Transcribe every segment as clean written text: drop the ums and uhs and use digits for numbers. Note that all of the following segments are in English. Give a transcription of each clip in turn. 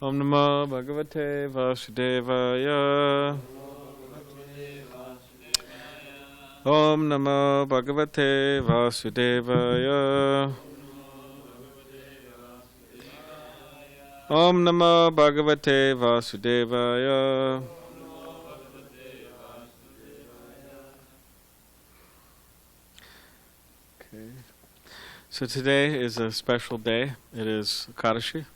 Om Namo Bhagavate Vasudevaya. Om Namo Bhagavate Vasudevaya. Om Namo Bhagavate Vasudevaya. Okay. So today is a special day. It is Ekadashi.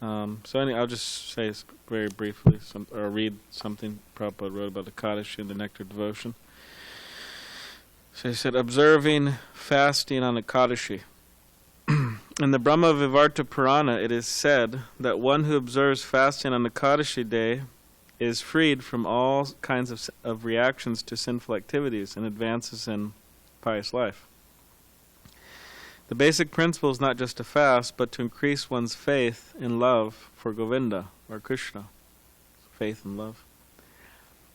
I'll just say very briefly, or read something Prabhupada wrote about Ekadashi in the Nectar Devotion. So he said, observing fasting on Ekadashi. In the Brahma Vivarta Purana, it is said that one who observes fasting on Ekadashi day is freed from all kinds of reactions to sinful activities and advances in pious life. The basic principle is not just to fast, but to increase one's faith in love for Govinda, or Krishna. Faith and love.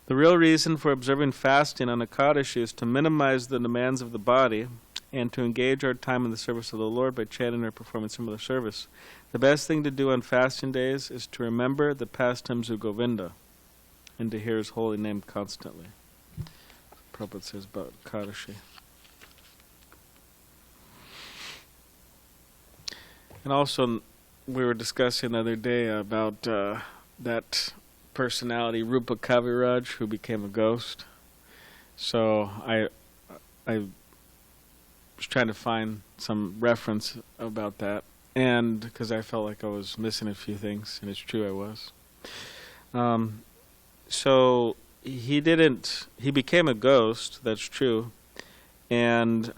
The real reason for observing fasting on Ekadashi is to minimize the demands of the body and to engage our time in the service of the Lord by chanting or performing similar service. The best thing to do on fasting days is to remember the pastimes of Govinda and to hear his holy name constantly. Prabhupada says about Ekadashi. And also, we were discussing the other day about that personality, Rupa Kaviraj, who became a ghost. So I was trying to find some reference about that, and because I felt like I was missing a few things, and it's true I was. So he became a ghost, that's true, and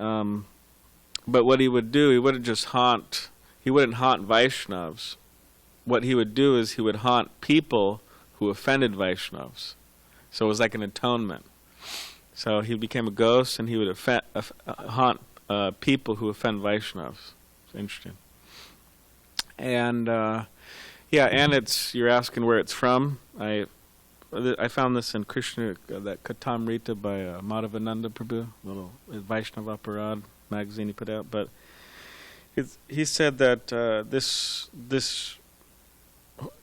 but what he would do, he wouldn't haunt Vaishnavas. What he would do is he would haunt people who offended Vaishnavas. So it was like an atonement. So he became a ghost and he would haunt people who offend Vaishnavas. It's interesting. And and you're asking where it's from. I found this in Krishna, that Katamrita by Madhavananda Prabhu, little Vaishnava Aparad magazine he put out, but he said that this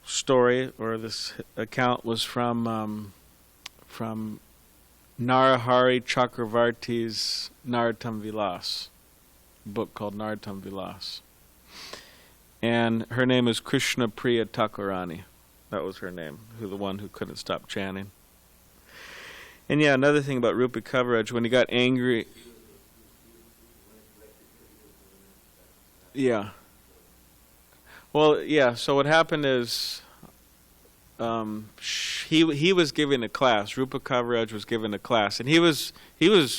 story or this account was from Narahari Chakravarti's Narottam Vilas, a book called Narottam Vilas. And her name is Krishna Priya Thakurani. That was her name, the one who couldn't stop chanting. And another thing about Rupa Kaviraj, when he got angry... Yeah. Well, so what happened is he was giving a class. Rupa Kaviraj was giving a class, and he was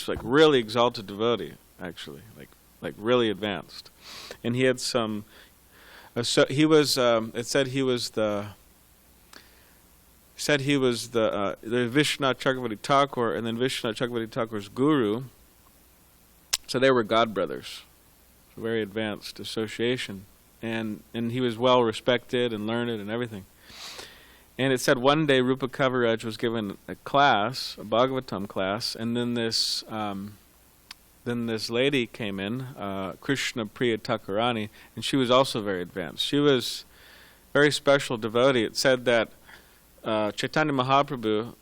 like really exalted devotee, actually, like really advanced. And he had some so he was it said he was the Vishwanath Chakravarti Thakur, and then Vishwanath Chakravarti Thakur's guru. So they were godbrothers. Very advanced association, and he was well respected and learned and everything. And it said one day Rupa Kaviraj was given a class, a Bhagavatam class, and then this lady came in, Krishna Priya Thakurani, and she was also very advanced. She was a very special devotee. It said that Chaitanya Mahaprabhu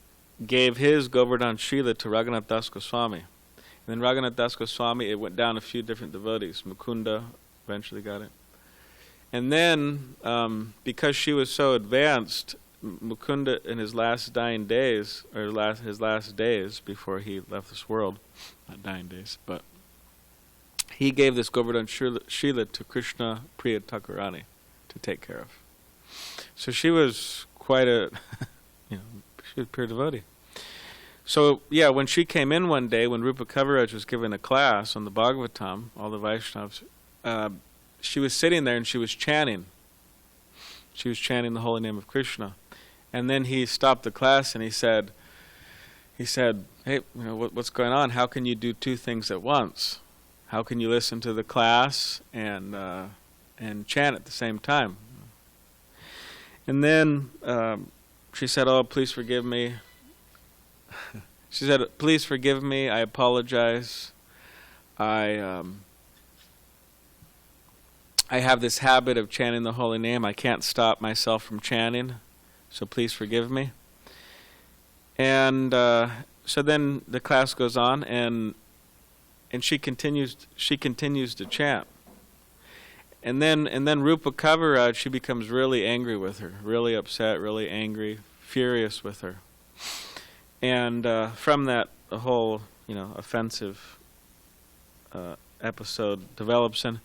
gave his Govardhan Srila to Raghunath Das Goswami. And then Raghunath Das Goswami, it went down a few different devotees. Mukunda eventually got it. And then, because she was so advanced, Mukunda in his last dying days, or his last days before he left this world, not dying days, but he gave this Govardhan Srila to Krishna Priya Thakurani to take care of. So she was quite a, she was a pure devotee. So, when she came in one day, when Rupa Kaviraj was giving a class on the Bhagavatam, all the Vaishnavas, she was sitting there and she was chanting. She was chanting the holy name of Krishna. And then he stopped the class and he said, hey, what's going on? How can you do two things at once? How can you listen to the class and chant at the same time? And then she said, oh, please forgive me. She said, please forgive me, I apologize. I I have this habit of chanting the holy name. I can't stop myself from chanting, so please forgive me. And so then the class goes on, and she continues to chant. And then Rupa Kaviraj, she becomes really angry with her, really upset, really angry, furious with her. And from that, the whole offensive episode develops. And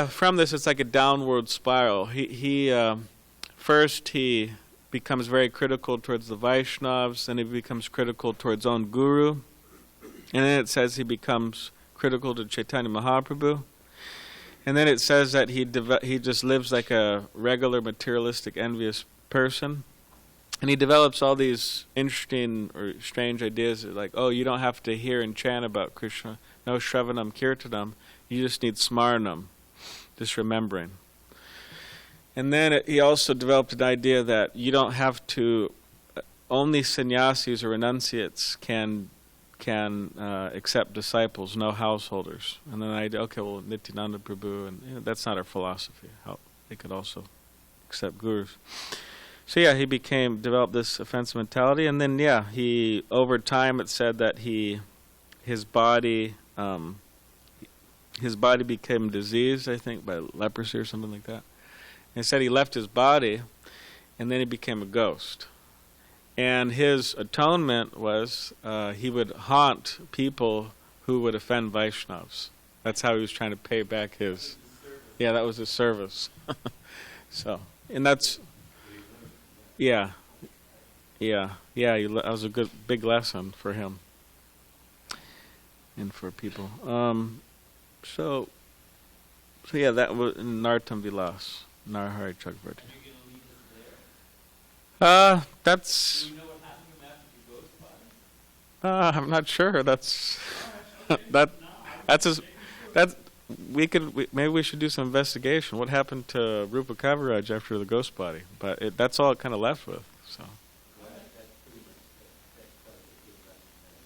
from this, it's like a downward spiral. He first he becomes very critical towards the Vaishnavas, then he becomes critical towards own guru, and then it says he becomes critical to Chaitanya Mahaprabhu, and then it says that he just lives like a regular materialistic, envious person, and he develops all these interesting or strange ideas like, oh, you don't have to hear and chant about Krishna, no Shravanam Kirtanam, you just need Smaranam, just remembering. And then he also developed an idea that you don't have to, only sannyasis or renunciates can accept disciples, no householders. And then okay, well, Nityananda Prabhu, and that's not our philosophy. How they could also accept gurus. So he developed this offensive mentality, and then he, over time, it said that his body became diseased, I think, by leprosy or something like that. And said he left his body, and then he became a ghost. And his atonement was he would haunt people who would offend Vaishnavas. That's how he was trying to pay back his. Yeah, that was his service. So, and that's. Yeah. That was a big lesson for him and for people. So that was Nartam Vilas, Narhari Chakravarti. That's. Do you know what happened to him after the ghost body? I'm not sure. Maybe we should do some investigation. What happened to Rupa Kaviraj after the ghost body? But that's all it kind of left with. So.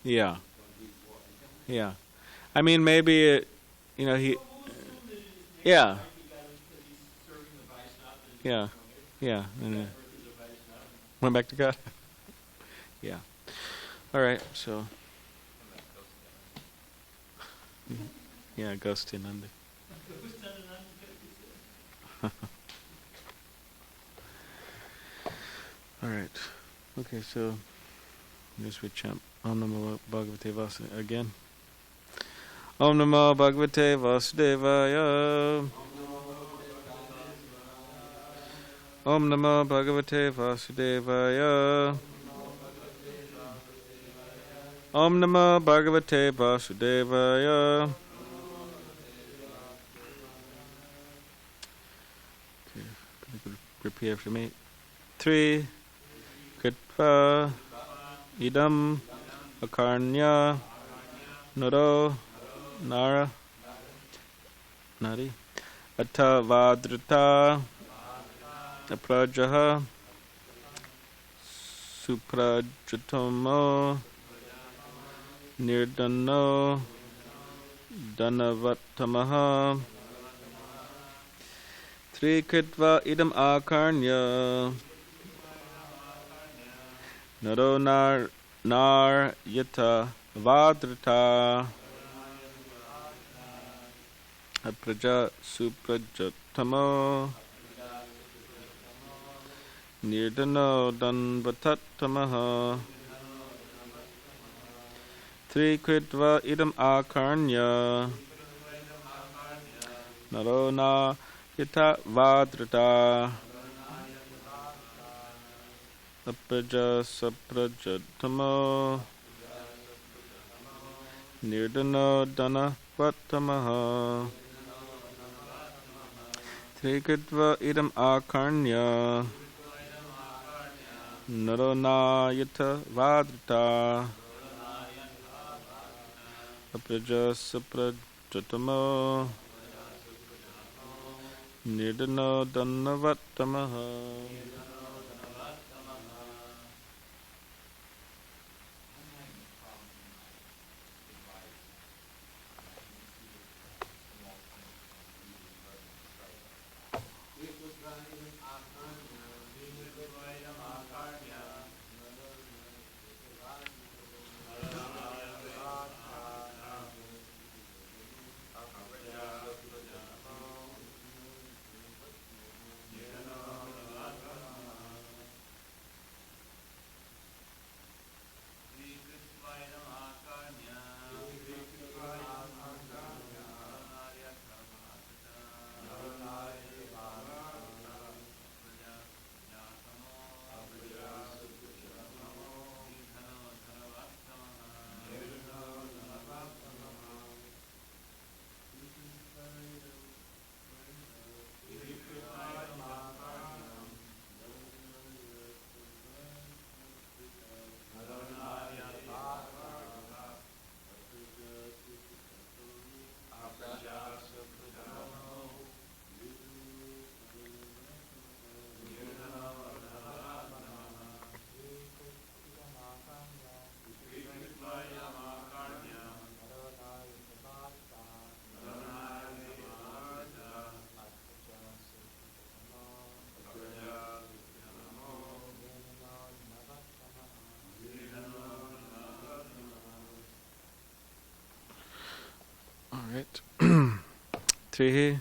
Yeah. I mean, maybe he. Yeah. Yeah. And went back to God. Yeah. All right. So. Yeah, Ghost Nandi. All right. Okay, so just we chant Om Namo Bhagavate Vasudevaya again. Om Namo Bhagavate Vasudevaya. Om Namo Bhagavate Vasudevaya. Om Namo Bhagavate Vasudevaya. Repeat after me. 3. Kritva idam akarnya naro nara nari atta vadrita aprajaha suprajatomo nirdano danavatamaha Trikritva idam akarnya naro nar yata vadrita apraja suprajatamo nirdano danvatatamaha Trikritva idam akarnya naro nar Yata vadrita apraja saprajatamo nirdano dana vatamaha Trikritva idam akarnya narona yata vadrita apraja saprajatamo Nirdano Dhannavatamaha. right. Trihi.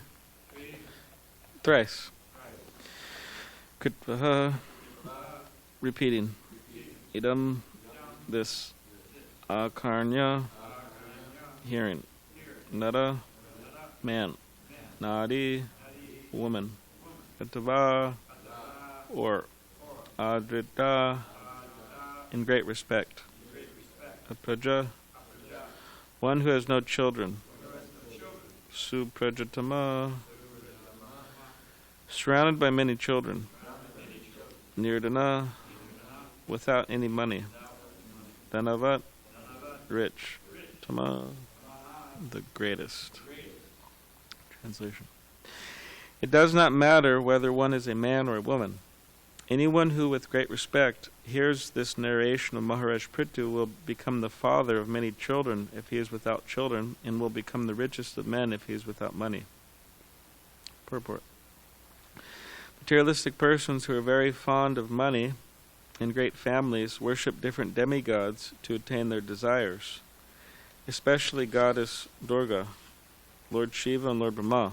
Thrice. Kritvaha. Repeating. Idam. This. Akarnya. Hearing. Nara. Man. Nadi. Woman. Katava. Or. Adrita. In great respect. Apraja. One who has no children. Suprajatama. Surrounded by many children. Nirdana. Without any money. Dhanavat. Rich. Tama. The greatest. Translation. It does not matter whether one is a man or a woman. Anyone who with great respect hears this narration of Maharaj Prithu will become the father of many children if he is without children, and will become the richest of men if he is without money. Purport. Materialistic persons who are very fond of money in great families worship different demigods to attain their desires, especially goddess Durga, Lord Shiva, and Lord Brahma.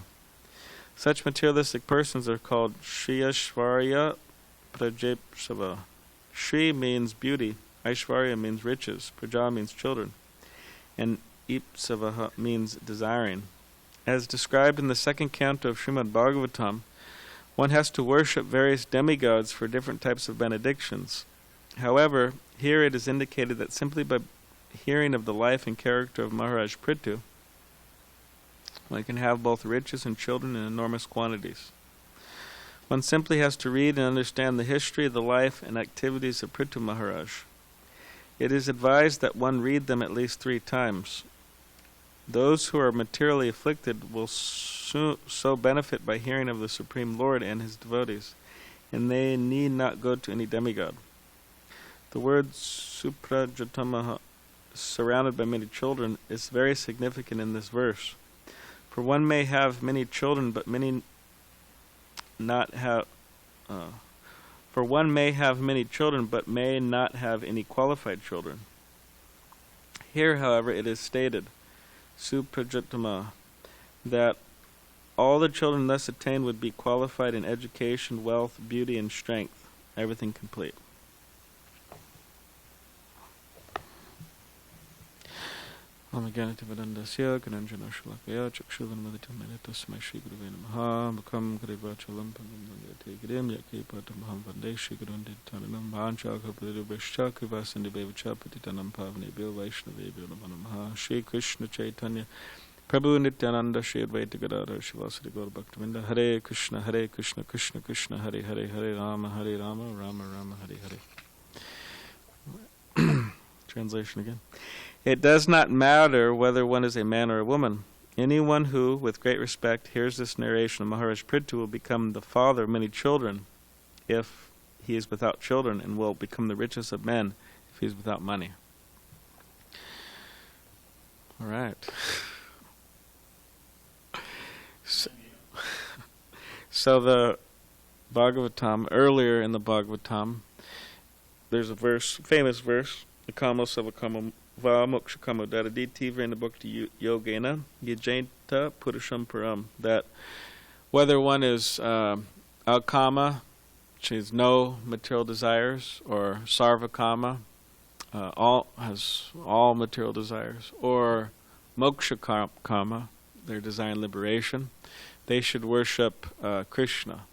Such materialistic persons are called Shriyashvarya Prajapsava. Shri means beauty, Aishvarya means riches, Praja means children, and Ipsavaha means desiring. As described in the second canto of Srimad Bhagavatam, one has to worship various demigods for different types of benedictions. However, here it is indicated that simply by hearing of the life and character of Maharaj Prithu, one can have both riches and children in enormous quantities. One simply has to read and understand the history of the life and activities of Prithu Maharaj. It is advised that one read them at least 3 times. Those who are materially afflicted will so benefit by hearing of the Supreme Lord and his devotees, and they need not go to any demigod. The word suprajatamaha, surrounded by many children, is very significant in this verse. For one may have many children, but may not have any qualified children. Here, however, it is stated, suprajatama, that all the children thus attained would be qualified in education, wealth, beauty, and strength, everything complete. Amaganativedandasya Gananjana Shalakaya Chakshulanamaditametasmai Shri Guruve Namaha Bhakam Karivachalam Pangam Girim Yaki Patamaham Vande Shri Gurunditanam Bhanchakapadurubhishcha Krivasandibevacha Patitanam Pavane Bil Vaishnave Bil Namaha Shri Krishna Chaitanya Prabhu Nityananda Shri Advaita Gadadhar Shivasari Gaur Bhaktavinda Hare Krishna Krishna Krishna Hare Hare Hare Rama Rama Rama Hare Hare. Translation again. It does not matter whether one is a man or a woman. Anyone who, with great respect, hears this narration of Maharaj Prithu will become the father of many children if he is without children, and will become the richest of men if he is without money. All right. So the Bhagavatam, earlier in the Bhagavatam, there's a verse, famous verse, Akamo Savakamo Va Mokshakamo Dadaditi Vrena Bhakti Yogena Yajenta Purusham Param, that whether one is Alkama, which is no material desires, or Sarvakama, has all material desires, or Mokshakama, their desire and liberation, they should worship Krishna,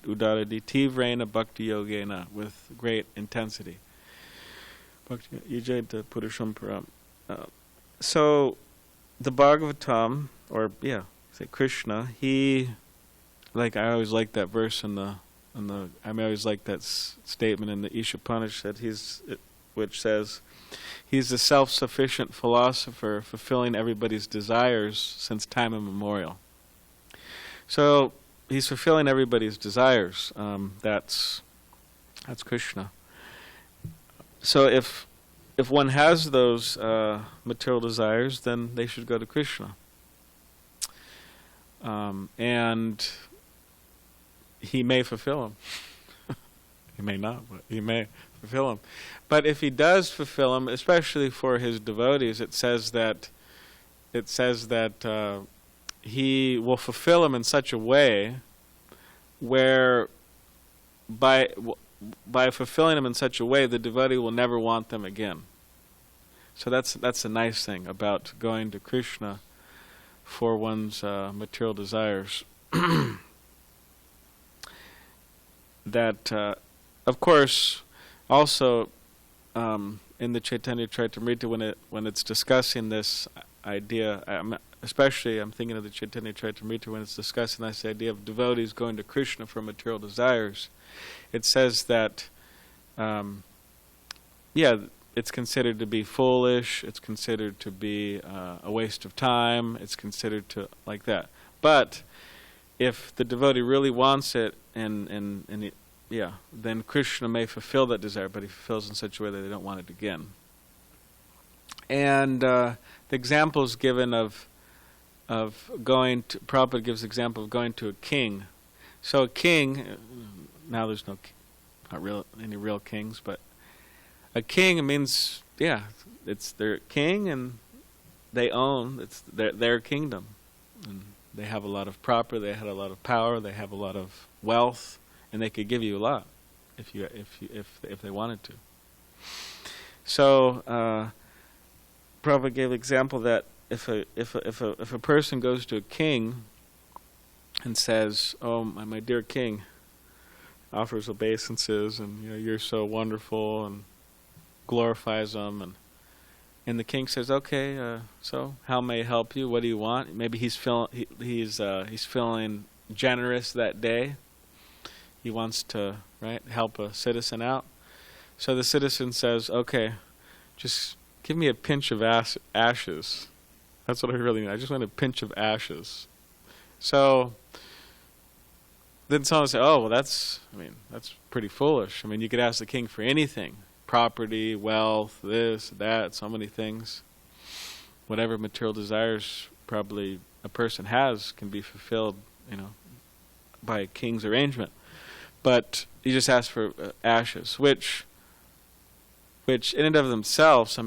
Udaraditi Vrena Bhakti Yogena, with great intensity. So the Bhagavatam, or Krishna, he, like, I always like that verse I always like that statement in the Ishopanishad, which says, he's the self-sufficient philosopher fulfilling everybody's desires since time immemorial. So he's fulfilling everybody's desires. That's Krishna. So if one has those material desires, then they should go to Krishna. And he may fulfill them. He may not, but he may fulfill them. But if he does fulfill them, especially for his devotees, it says that it says that he will fulfill them in such a way where by fulfilling them in such a way, the devotee will never want them again. So that's a nice thing about going to Krishna for one's material desires. That, of course, also in the Chaitanya Charitamrita, when it's discussing this idea, especially I'm thinking of the Chaitanya Charitamrita when it's discussing this idea of devotees going to Krishna for material desires. It says that, it's considered to be foolish, it's considered to be a waste of time, it's considered to like that. But if the devotee really wants it, then Krishna may fulfill that desire, but he fulfills in such a way that they don't want it again. And the examples given of going to, Prabhupada gives the example of going to a king. So a king, now there's not any real kings, but a king means, it's their king and they own, it's their kingdom. And they have a lot of property, they had a lot of power, they have a lot of wealth, and they could give you a lot if they wanted to. So Prabhupada gave an example that if a person goes to a king and says, "Oh, my dear king," offers obeisances, and you're so wonderful, and glorifies them, and the king says, "Okay, so how may I help you? What do you want?" Maybe he's feeling generous that day. He wants to help a citizen out. So the citizen says, "Okay, just give me a pinch of ashes. That's what I really need. I just want a pinch of ashes." So then someone will say, "Oh, well, that's pretty foolish. I mean, you could ask the king for anything. Property, wealth, this, that, so many things. Whatever material desires probably a person has can be fulfilled, by a king's arrangement. But you just ask for ashes, which in and of themselves,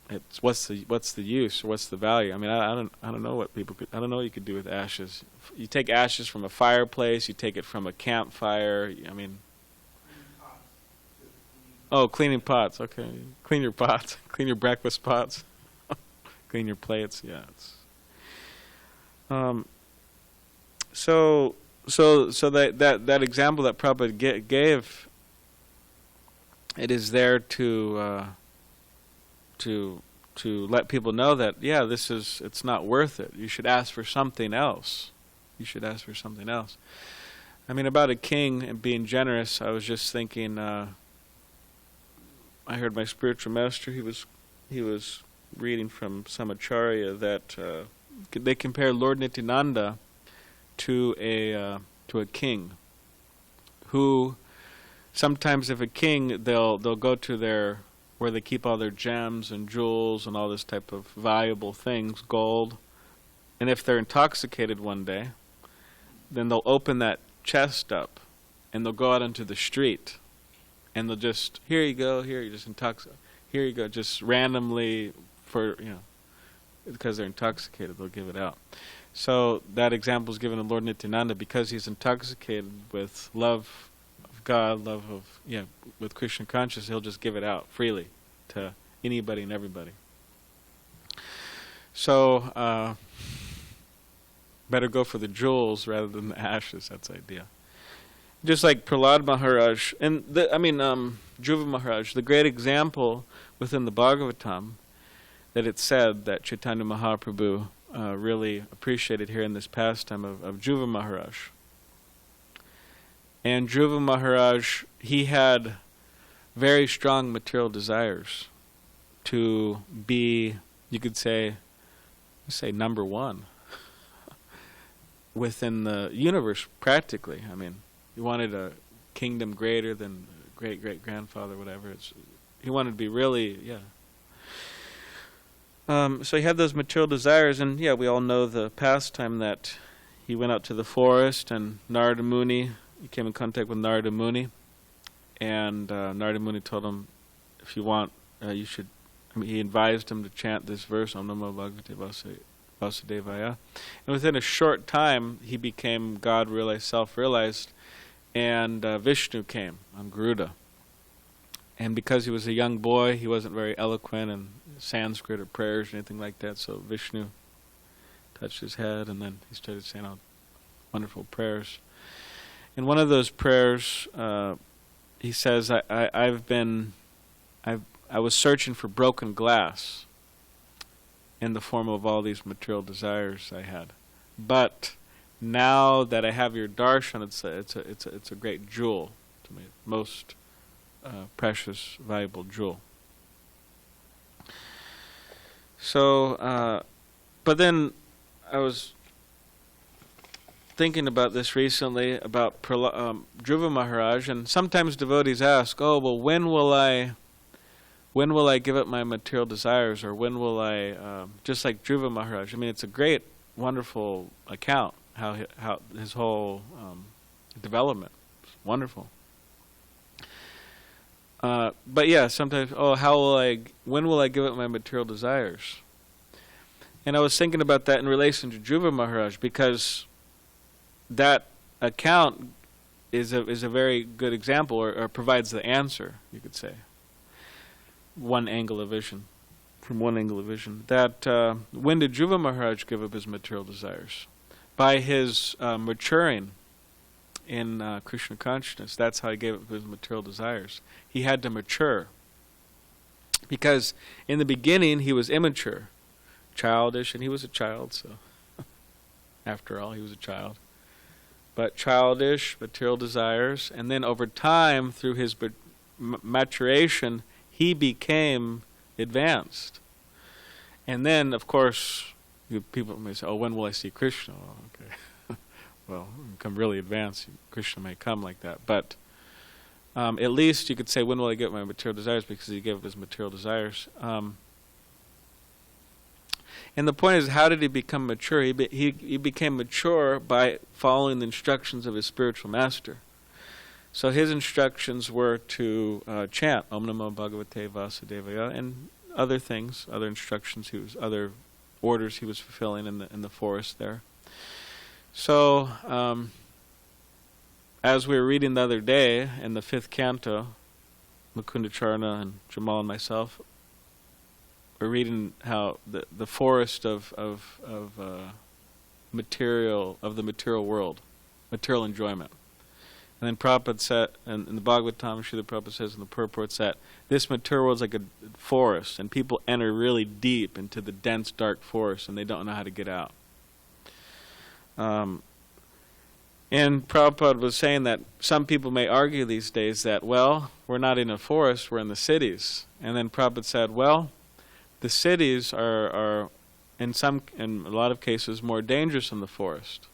it's what's the use or what's the value? I don't know what I don't know what you could do with ashes. You take ashes from a fireplace, you take it from a campfire. Oh, cleaning pots. Okay, clean your pots, clean your breakfast pots, clean your plates. Yeah. So that example that Prabhupada gave, it is there to let people know that it's not worth it. You should ask for something else. About a king and being generous, I was just thinking. I heard my spiritual master. He was reading from some acharya that they compare Lord Nityananda to a king, who sometimes, if a king, they'll go to where they keep all their gems and jewels and all this type of valuable things, gold, and if they're intoxicated one day, then they'll open that chest up and they'll go out into the street and they'll just, here you go, here you just intoxicate, here you go, just randomly because they're intoxicated, they'll give it out. So that example is given to Lord Nityananda because he's intoxicated with love of God, with Krishna consciousness. He'll just give it out freely to anybody and everybody. So better go for the jewels rather than the ashes. That's the idea. Just like Prahlad Maharaj and Dhruva Maharaj, the great example within the Bhagavatam that it said that Chaitanya Mahaprabhu really appreciated here in this pastime of Dhruva Maharaj. And Dhruva Maharaj, he had very strong material desires to be, you could say number one within the universe, practically. He wanted a kingdom greater than great-great-grandfather, whatever. He wanted to be really, so he had those material desires, and we all know the pastime that he went out to the forest, and Narada Muni, he came in contact with Narada Muni, and Narada Muni told him, if you want, you should he advised him to chant this verse, Om Namo Bhagavate Vasudevaya. And within a short time, he became God-realized, self-realized, and Vishnu came on Garuda. And because he was a young boy, he wasn't very eloquent in Sanskrit or prayers or anything like that, so Vishnu touched his head, and then he started saying all wonderful prayers. In one of those prayers, he says, I was searching for broken glass in the form of all these material desires I had. But now that I have your darshan, it's a great jewel to me, most precious, valuable jewel. So, but then I was thinking about this recently, about Dhruva Maharaj, and sometimes devotees ask, oh, well, when will I give up my material desires, or when will I, just like Dhruva Maharaj, I mean, it's a great, wonderful account, how his whole development is wonderful. But yeah, sometimes, when will I give up my material desires? And I was thinking about that in relation to Dhruva Maharaj, because that account is a very good example, or provides the answer, you could say. From one angle of vision. That when did Dhruva Maharaj give up his material desires? By his maturing in Krishna consciousness. That's how he gave up his material desires. He had to mature. Because in the beginning he was immature, childish, and he was a child, so after all, he was a child. But childish, material desires, and then over time, through his maturation, he became advanced. And then, of course, people may say, oh, when will I see Krishna? Oh, okay. Well, become really advanced, Krishna may come like that. But at least you could say, when will I get my material desires? Because he gave up his material desires. And the point is, how did he become mature? He became mature by following the instructions of his spiritual master. So his instructions were to chant Om Namo Bhagavate Vasudevaya, and other things, other instructions, other orders he was fulfilling in the forest there. So, as we were reading the other day in the 5th canto, Mukunda Charna and Jamal and myself, we're reading how the forest of the material world, material enjoyment. And then Prabhupada said, and in the Bhagavatam, Srila Prabhupada says in the purports that this material world is like a forest, and people enter really deep into the dense, dark forest, and they don't know how to get out. And Prabhupada was saying that some people may argue these days that, well, we're not in a forest, we're in the cities. And then Prabhupada said, well, the cities are in a lot of cases, more dangerous than the forest.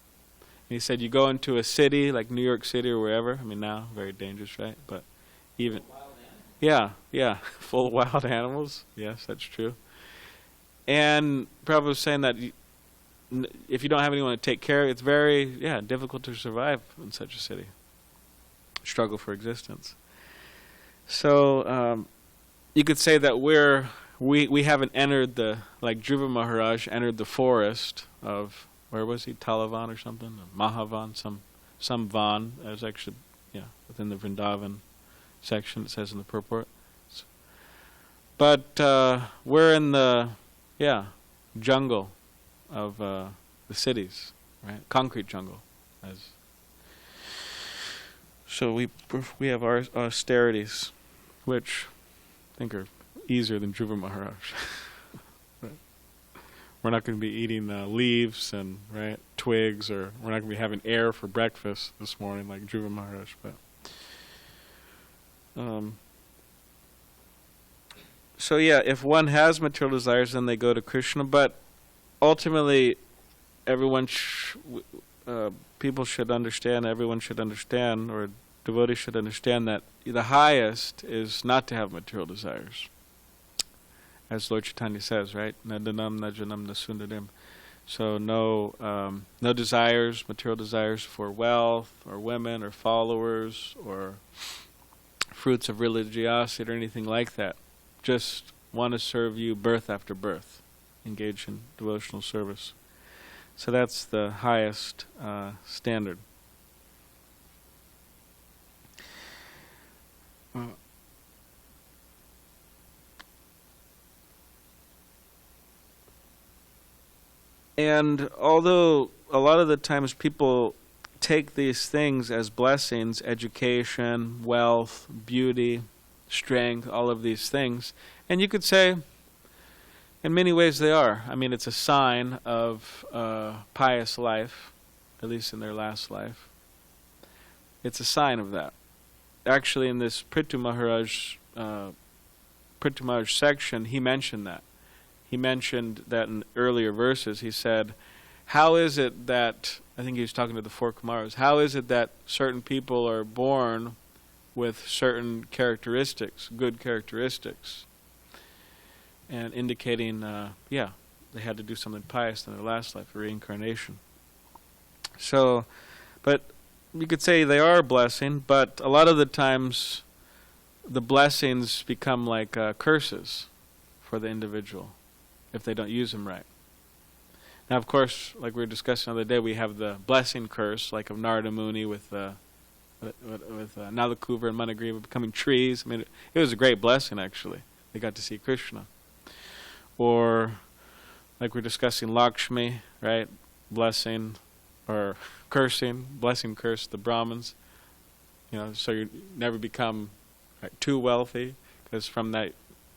And he said, you go into a city like New York City or wherever. I mean, now very dangerous, right? But even full of wild animals. Yes, that's true. And Prabhupada was saying that if you don't have anyone to take care of, it's very difficult to survive in such a city. Struggle for existence. So you could say that we haven't entered like Dhruva Maharaj entered the forest of, where was he, Talavan or something? Mahavan, some van. That was actually, within the Vrindavan section, it says in the purport. But we're in the, jungle of the cities, right? Concrete jungle. So we have our austerities, which I think are easier than Dhruva Maharaj. Right. We're not going to be eating leaves and twigs, or we're not going to be having air for breakfast this morning like Dhruva Maharaj. But so if one has material desires, then they go to Krishna. But ultimately, people should understand. Everyone should understand, or devotees should understand that the highest is not to have material desires. As Lord Chaitanya says, right? Nadanam, najanam, nasundarim. So no desires, material desires for wealth, or women, or followers, or fruits of religiosity, or anything like that. Just want to serve you birth after birth, engage in devotional service. So that's the highest standard. And although a lot of the times people take these things as blessings, education, wealth, beauty, strength, all of these things, and you could say in many ways they are. I mean, it's a sign of pious life, at least in their last life. It's a sign of that. Actually, in this Prithu Maharaj section, he mentioned that. He mentioned that in earlier verses. He said, how is it that, I think he was talking to the four Kumaras, how is it that certain people are born with certain characteristics, good characteristics, and indicating, they had to do something pious in their last life, a reincarnation. So, but you could say they are a blessing, but a lot of the times the blessings become like curses for the individual if they don't use them right. Now, of course, like we were discussing the other day, we have the blessing curse, like of Narada Muni with Nalakuva and Managriva becoming trees. I mean, it was a great blessing, actually. They got to see Krishna. Or, like we're discussing Lakshmi, right? Blessing, or cursing, blessing, curse the Brahmins. So you never become too wealthy, because from that you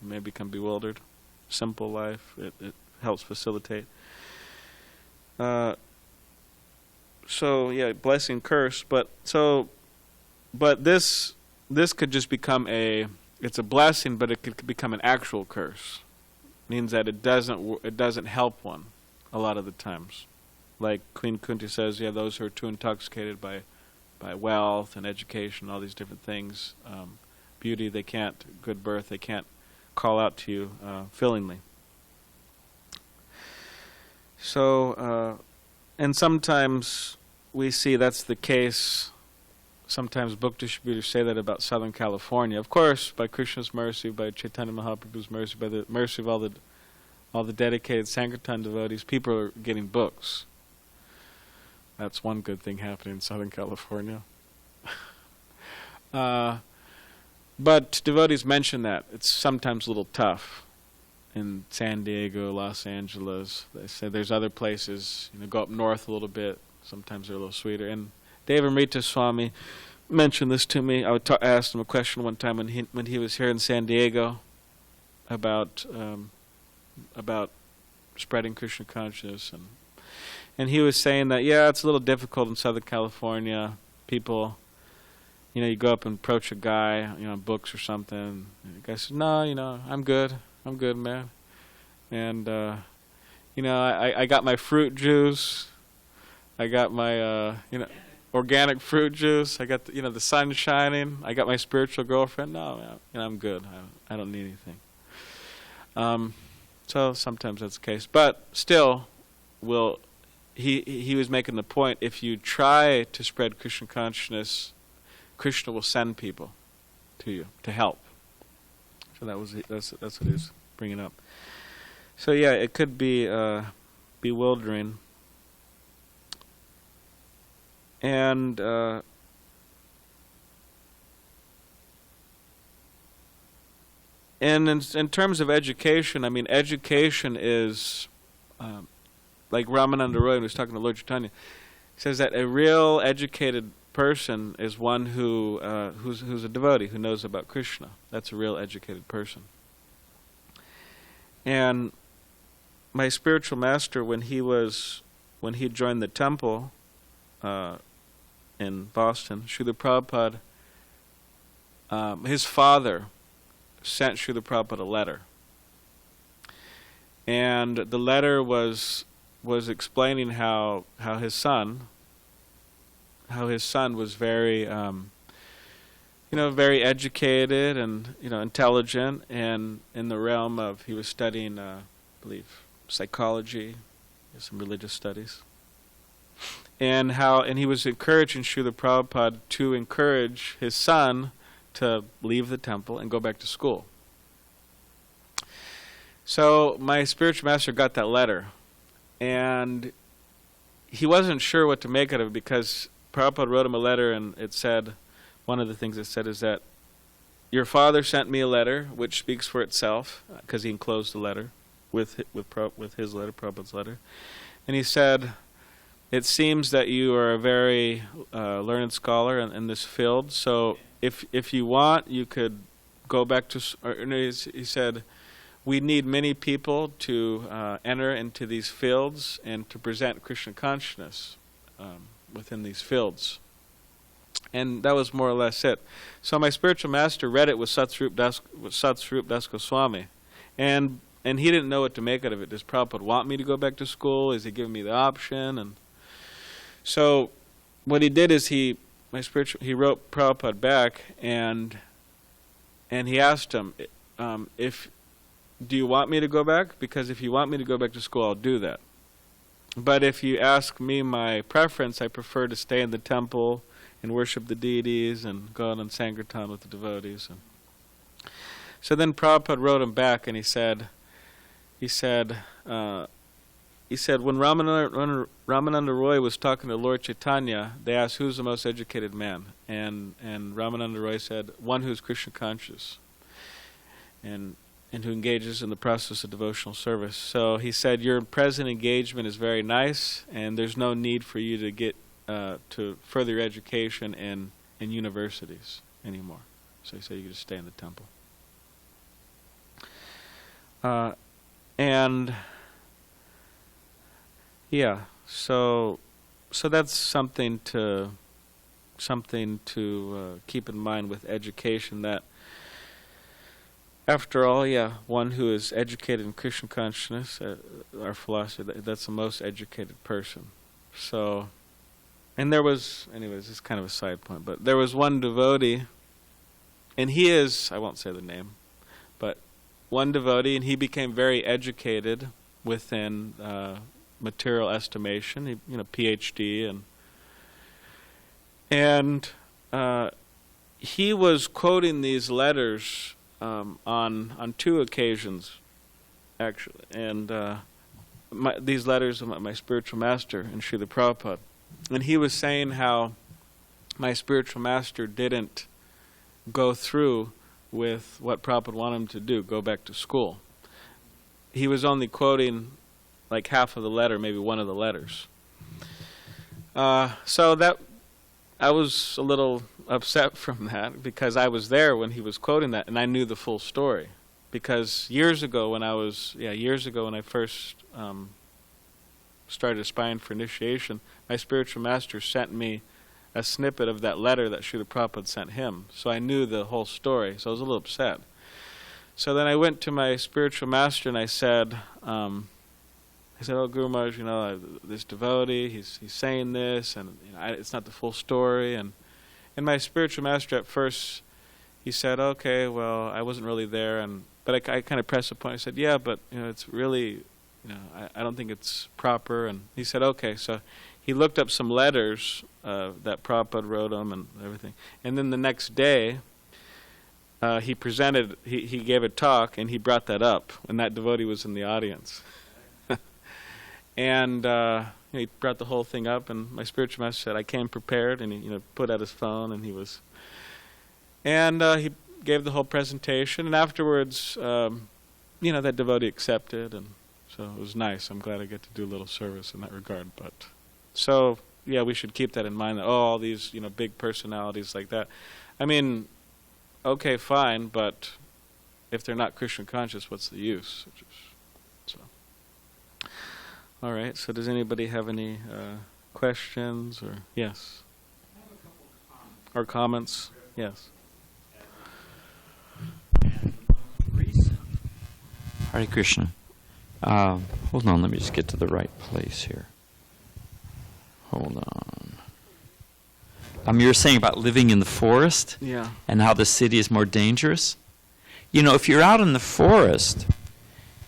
may become bewildered. Simple life, it helps facilitate. Blessing, curse, but this could just become it's a blessing, but it could become an actual curse. Means that it doesn't help one a lot of the times. Like Queen Kunti says, those who are too intoxicated by wealth and education, all these different things, beauty, good birth, they can't call out to you fillingly. So, and sometimes we see that's the case. Sometimes book distributors say that about Southern California. Of course, by Krishna's mercy, by Chaitanya Mahaprabhu's mercy, by the mercy of all the dedicated Sankirtan devotees, people are getting books. That's one good thing happening in Southern California. But devotees mention that it's sometimes a little tough in SanDiego, Los Angeles. They say there's other places, go up north a little bit. Sometimes they're a little sweeter. And Devamrita Swami mentioned this to me. I asked him a question one time when he was here in SanDiego about spreading Krishna consciousness, and he was saying that it's a little difficult in Southern California. People, you go up and approach a guy, on books or something, and the guy says, "No, I'm good, man." And I got my fruit juice, I got my organic fruit juice, I got the sun shining, I got my spiritual girlfriend. No, I'm good. I don't need anything. So sometimes that's the case, but still, he was making the point: if you try to spread Krishna consciousness, Krishna will send people to you to help. So that's what he was bringing up. So it could be bewildering, and in terms of education, I mean, education is like Ramananda Roy was talking to Lord Chaitanya. He says that a real educated person is one who's a devotee, who knows about Krishna. That's a real educated person. And my spiritual master, when he joined the temple in Boston, Srila Prabhupada, his father sent Srila Prabhupada a letter, and the letter was explaining how his son was very very educated and intelligent, and in the realm of, he was studying I believe psychology, some religious studies, and he was encouraging Srila Prabhupada to encourage his son to leave the temple and go back to school. So my spiritual master got that letter, and he wasn't sure what to make of it, because Prabhupada wrote him a letter, and it said, one of the things it said is that, your father sent me a letter, which speaks for itself, because he enclosed the letter with his letter, Prabhupada's letter. And he said, it seems that you are a very learned scholar in this field, so if you want, you could go back to, he said, we need many people to enter into these fields and to present Krishna consciousness within these fields. And that was more or less it. So my spiritual master read it with Satsvarup Das Goswami, and he didn't know what to make out of it. Does Prabhupada want me to go back to school? Is he giving me the option? And so what he did is he wrote Prabhupada back, and he asked him, do you want me to go back? Because if you want me to go back to school, I'll do that. But if you ask me my preference, I prefer to stay in the temple and worship the deities and go out on Sankirtan with the devotees. And so then Prabhupada wrote him back, and he said, when Ramananda Roy was talking to Lord Chaitanya, they asked, who's the most educated man? And Ramananda Roy said, one who's Krishna conscious and who engages in the process of devotional service. So he said, your present engagement is very nice, and there's no need for you to get to further your education in universities anymore. So he said you could just stay in the temple. And yeah, so that's something to keep in mind with education, that after all, one who is educated in Krishna consciousness, our philosophy, that's the most educated person. So, and there was, anyways, it's kind of a side point, but there was one devotee, and he is, I won't say the name, but one devotee, and he became very educated within material estimation, PhD, and he was quoting these letters on 2 occasions, actually, and these letters of my spiritual master and Srila Prabhupada. And he was saying how my spiritual master didn't go through with what Prabhupada wanted him to do, go back to school. He was only quoting like half of the letter, maybe one of the letters. So that I was a little upset from that, because I was there when he was quoting that, and I knew the full story. Because years ago when I first started aspiring for initiation, my spiritual master sent me a snippet of that letter that Srila Prabhupada sent him. So I knew the whole story, so I was a little upset. So then I went to my spiritual master and I said, oh, Guru Maharaj, this devotee, he's saying this, and it's not the full story. And my spiritual master at first, he said, okay, well, I wasn't really there, but I kind of pressed the point. I said, yeah, but it's really, I don't think it's proper. And he said, okay. So he looked up some letters that Prabhupada wrote him and everything. And then the next day, he gave a talk, and he brought that up, and that devotee was in the audience. And he brought the whole thing up, and my spiritual master said, I came prepared, and he put out his phone, and he gave the whole presentation, and afterwards, that devotee accepted, and so it was nice. I'm glad I get to do a little service in that regard. But so we should keep that in mind, that all these big personalities like that. I mean, okay, fine, but if they're not Krishna conscious, what's the use? So. All right, so does anybody have any questions or yes? I have a couple of comments. Or comments? Yes. Hare Krishna. Hold on, let me just get to the right place here. Hold on. You were saying about living in the forest? Yeah. And how the city is more dangerous? If you're out in the forest,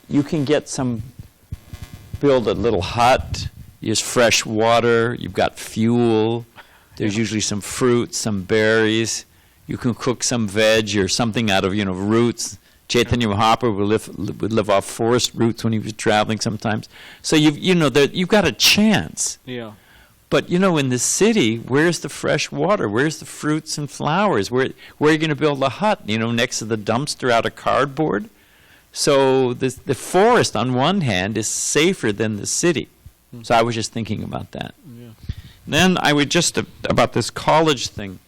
you can build a little hut, use fresh water, you've got fuel, there's usually some fruit, some berries, you can cook some veg or something out of, roots, Chaitanya Mahaprabhu would live off forest roots when he was traveling sometimes. So you've got a chance. Yeah. But in the city, where's the fresh water? Where's the fruits and flowers? Where are you going to build a hut? Next to the dumpster out of cardboard? So the forest, on one hand, is safer than the city. So I was just thinking about that. Yeah. Then I would about this college thing.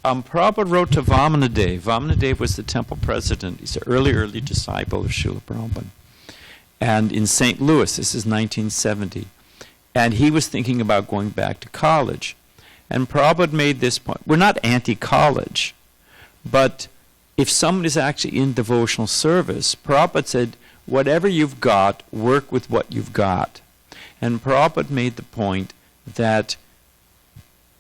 Prabhupada wrote to Vamanadev. Vamanadev was the temple president. He's an early disciple of Srila Prabhupada. And in St. Louis, this is 1970. And he was thinking about going back to college. And Prabhupada made this point. We're not anti-college, but if someone is actually in devotional service, Prabhupada said, whatever you've got, work with what you've got. And Prabhupada made the point that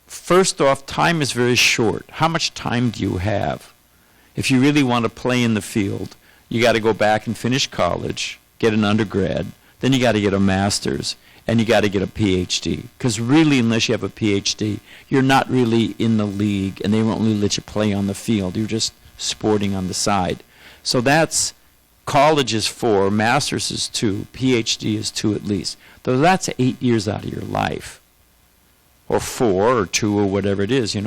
first off, time is very short. How much time do you have? If you really want to play in the field, you got to go back and finish college, get an undergrad, then you got to get a master's, and you got to get a PhD. Because really, unless you have a PhD, you're not really in the league, and they won't really let you play on the field. You're just sporting on the side. So that's, college is 4, master's is 2, PhD is 2 at least. So that's 8 years out of your life. Or 4 or 2 or whatever it is,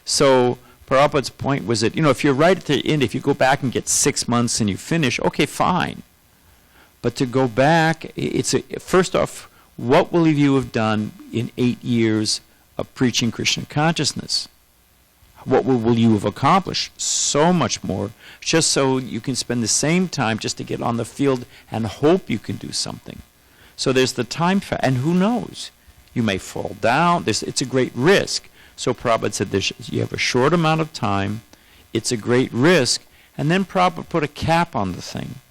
So Prabhupada's point was that, if you're right at the end, if you go back and get 6 months and you finish, okay, fine. But to go back, first off, what will you have done in 8 years of preaching Krishna consciousness? What will you have accomplished? So much more, just so you can spend the same time just to get on the field and hope you can do something. So there's the time, and who knows? You may fall down. It's a great risk. So Prabhupada said you have a short amount of time. It's a great risk. And then Prabhupada put a cap on the thing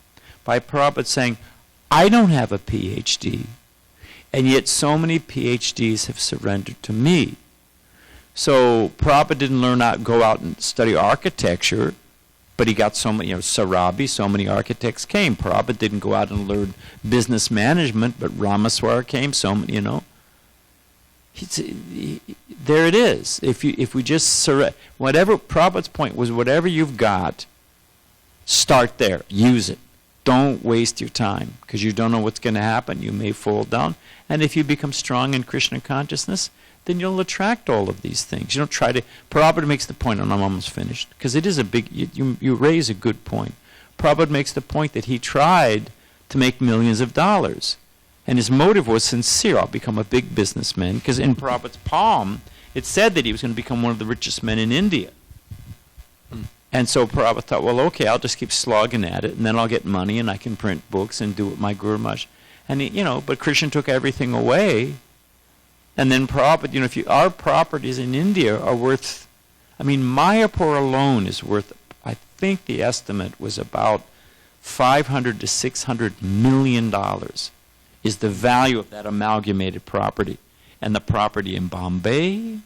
by Prabhupada saying, I don't have a PhD, and yet so many PhDs have surrendered to me. So Prabhupada didn't go out and study architecture, but he got so many, Sarabi, so many architects came. Prabhupada didn't go out and learn business management, but Ramaswara came, so many, there it is. If we just surrender, whatever Prabhupada's point was, whatever you've got, start there, use it. Don't waste your time, because you don't know what's going to happen. You may fall down, and if you become strong in Krishna consciousness, then you'll attract all of these things. You don't try to. Prabhupada makes the point, and I'm almost finished, because it is a big. You raise a good point. Prabhupada makes the point that he tried to make millions of dollars. And his motive was sincere. I'll become a big businessman. Because in Prabhupada's palm, it said that he was going to become one of the richest men in India. And so Prabhupada thought, well, okay, I'll just keep slogging at it, and then I'll get money, and I can print books and do what my Guru Maharaj. And, but Krishna took everything away. And then Prabhupada, our properties in India are worth, Mayapur alone is worth, I think the estimate was about $500 to $600 million. Is the value of that amalgamated property. And the property in Bombay,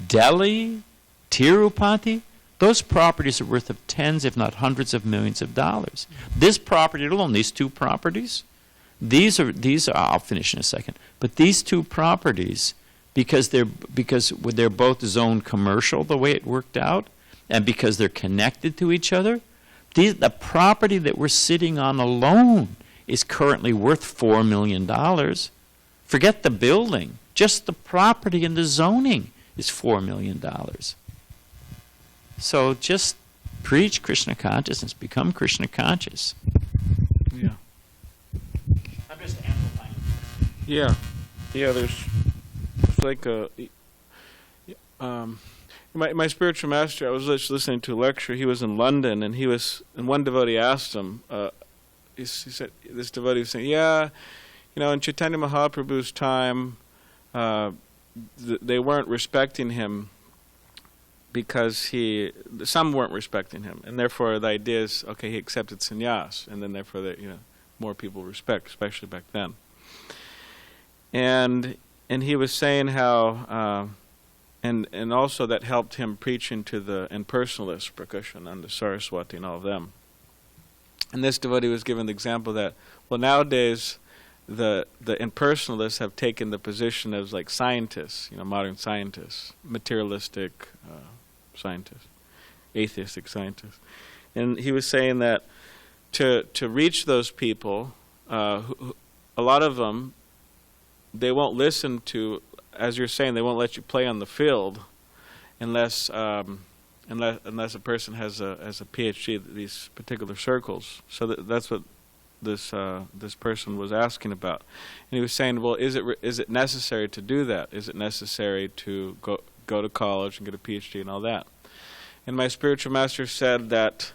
Delhi, Tirupati, those properties are worth of tens, if not hundreds of millions of dollars. This property alone, these 2 properties, these are I'll finish in a second, but these 2 properties, because they're both zoned commercial the way it worked out, and because they're connected to each other, the property that we're sitting on alone is currently worth $4 million. Forget the building. Just the property and the zoning is $4 million. So just preach Krishna consciousness. Become Krishna conscious. Yeah. I'm just amplifying. Yeah. It's like my spiritual master, I was just listening to a lecture. He was in London, and one devotee asked him, he said, this devotee was saying, in Chaitanya Mahaprabhu's time, they weren't respecting him because some weren't respecting him, and therefore the idea is, okay, he accepted sannyas, and then therefore more people respect, especially back then. And he was saying how, and also that helped him preach into the impersonalist percussion and the Saraswati and all of them. And this devotee was given the example that, well, nowadays the impersonalists have taken the position of like scientists, modern scientists, materialistic scientists, atheistic scientists. And he was saying that to reach those people, a lot of them, they won't listen to, as you're saying, they won't let you play on the field unless a person has a PhD at these particular circles. So that's what this person was asking about. And he was saying, well, is it necessary to do that? Is it necessary to go to college and get a PhD and all that? And my spiritual master said that,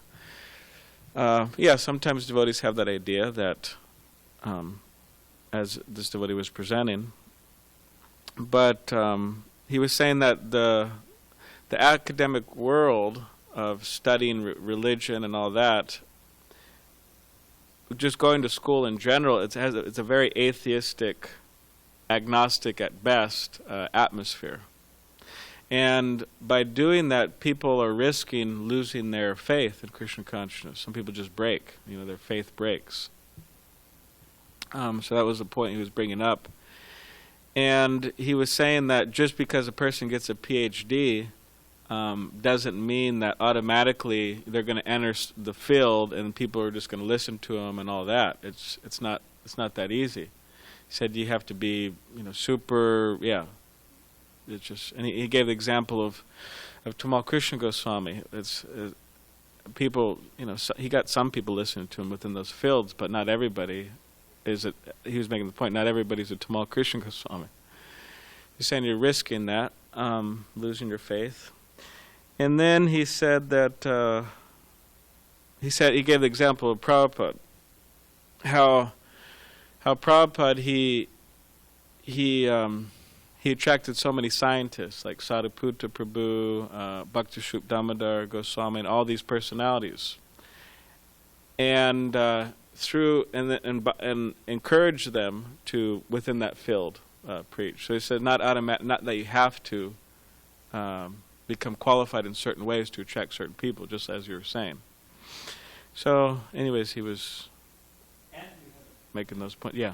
sometimes devotees have that idea that, as this devotee was presenting, but he was saying that the academic world of studying religion and all that, just going to school in general, it's a very atheistic, agnostic at best atmosphere. And by doing that, people are risking losing their faith in Krishna consciousness. Some people just break, their faith breaks. So that was the point he was bringing up. And he was saying that just because a person gets a PhD doesn't mean that automatically they're going to enter the field and people are just going to listen to them and all that. It's not that easy. He said you have to be super. It's just, and he gave the example of Tamal Krishna Goswami. It's people, he got some people listening to him within those fields, but not everybody is. He was making the point, not everybody's a Tamal Krishna Goswami. He's saying you're risking that, losing your faith. And then he said that he gave the example of Prabhupada, how Prabhupada he attracted so many scientists like Sadhuputta Prabhu, Bhakti Damodar Goswami, and all these personalities, and and encourage them to within that field preach. So he said not that you have to become qualified in certain ways to attract certain people, just as you were saying. So, anyways, he was making those points. Yeah.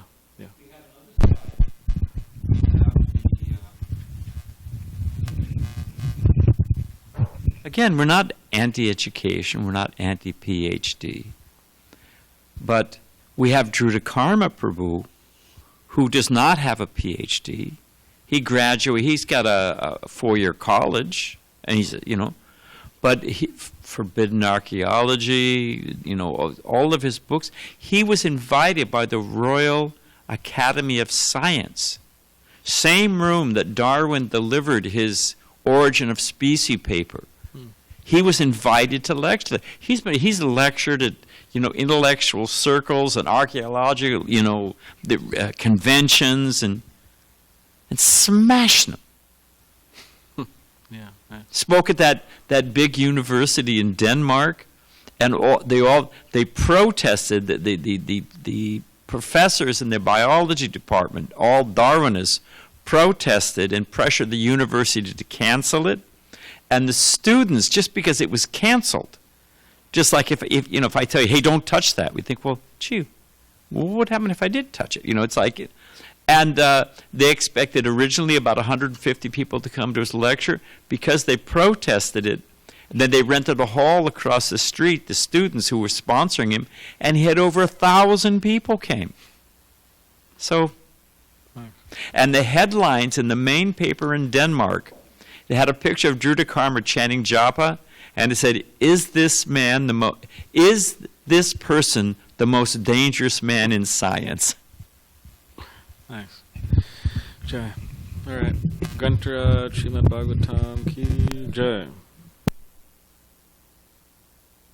Again, we're not anti-education, we're not anti-PhD. But we have Dhrudakarma Prabhu, who does not have a PhD. He graduated, he's got a 4-year college, and he's, but Forbidden Archaeology, all of his books. He was invited by the Royal Academy of Science. Same room that Darwin delivered his Origin of Species paper. He was invited to lecture. He's lectured at intellectual circles and archaeological the conventions and smashed them. Spoke at that big university in Denmark, and they protested. The professors in the biology department, all Darwinists, protested and pressured the university to cancel it. And the students, just because it was canceled, just like if I tell you, hey, don't touch that, we think, well, gee, what would happen if I did touch it? It's like it. And they expected originally about 150 people to come to his lecture. Because they protested it, and then they rented a hall across the street, the students who were sponsoring him, and he had over 1,000 people came. So, and the headlines in the main paper in Denmark, they had a picture of Dhrudakarma chanting japa, and it said, "Is this person the most dangerous man in science?" Nice. Jai. All right. Gantra Srimad Bhagavatam ki Jai.